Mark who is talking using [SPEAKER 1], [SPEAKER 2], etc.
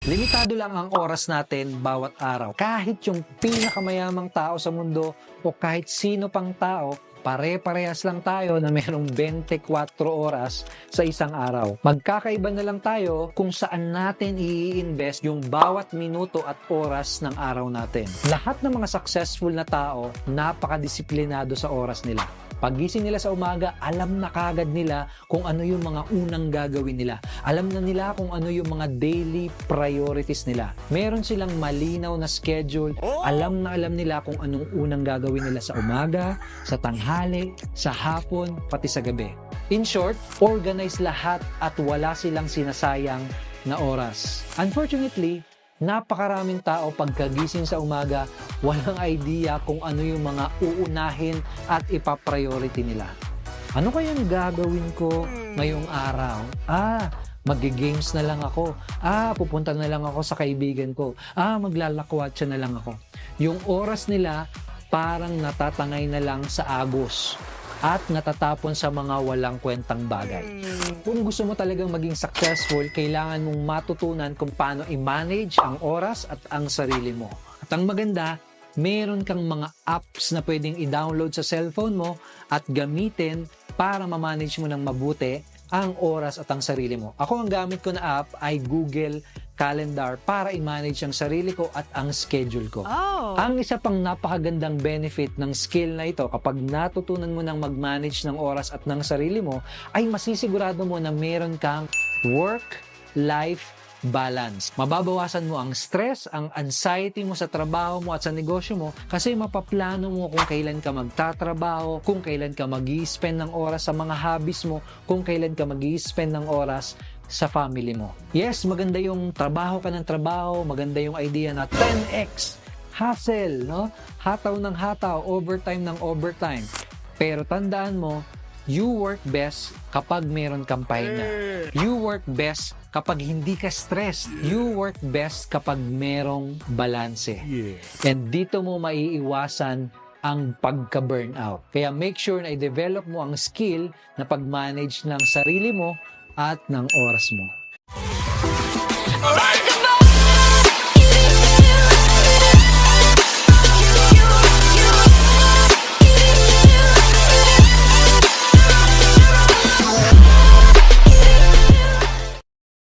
[SPEAKER 1] Limitado lang ang oras natin bawat araw. Kahit yung pinakamayamang tao sa mundo o kahit sino pang tao, pare-parehas lang tayo na mayroong 24 oras sa isang araw. Magkakaiba na lang tayo kung saan natin i-invest yung bawat minuto at oras ng araw natin. Lahat ng mga successful na tao, napakadisiplinado sa oras nila. Paggising nila sa umaga, alam na kagad nila kung ano yung mga unang gagawin nila. Alam na nila kung ano yung mga daily priorities nila. Meron silang malinaw na schedule. Alam nila kung anong unang gagawin nila sa umaga, sa tanghali, sa hapon, pati sa gabi. In short, organize lahat at wala silang sinasayang na oras. Unfortunately, napakaraming tao pagkagising sa umaga, walang idea kung ano yung mga uunahin at ipapriority nila. Ano kayang gagawin ko ngayong araw? Mag-games na lang ako. Pupunta na lang ako sa kaibigan ko. Maglalakwatsa na lang ako. Yung oras nila parang natatangay na lang sa agos at natatapon sa mga walang kwentang bagay. Kung gusto mo talagang maging successful, kailangan mong matutunan kung paano i-manage ang oras at ang sarili mo. At ang maganda, meron kang mga apps na pwedeng i-download sa cellphone mo at gamitin para ma-manage mo ng mabuti ang oras at ang sarili mo. Ako ang gamit ko na app ay Google Calendar para i-manage ang sarili ko at ang schedule ko. Ang isa pang napakagandang benefit ng skill na ito, kapag natutunan mo ng mag-manage ng oras at ng sarili mo, ay masisigurado mo na meron kang work-life balance. Mababawasan mo ang stress, ang anxiety mo sa trabaho mo at sa negosyo mo kasi mapaplano mo kung kailan ka magtatrabaho, kung kailan ka mag-i-spend ng oras sa mga hobbies mo, kung kailan ka mag-i-spend ng oras sa family mo. Yes, maganda yung trabaho ka ng trabaho, maganda yung idea na 10x hustle, no? Hataw ng hataw, overtime ng overtime. Pero tandaan mo, you work best kapag meron kang pahinga. You work best kapag hindi ka stressed. You work best kapag merong balanse. And dito mo maiiwasan ang pagka-burnout. Kaya make sure na i-develop mo ang skill na pag-manage ng sarili mo at ng oras mo.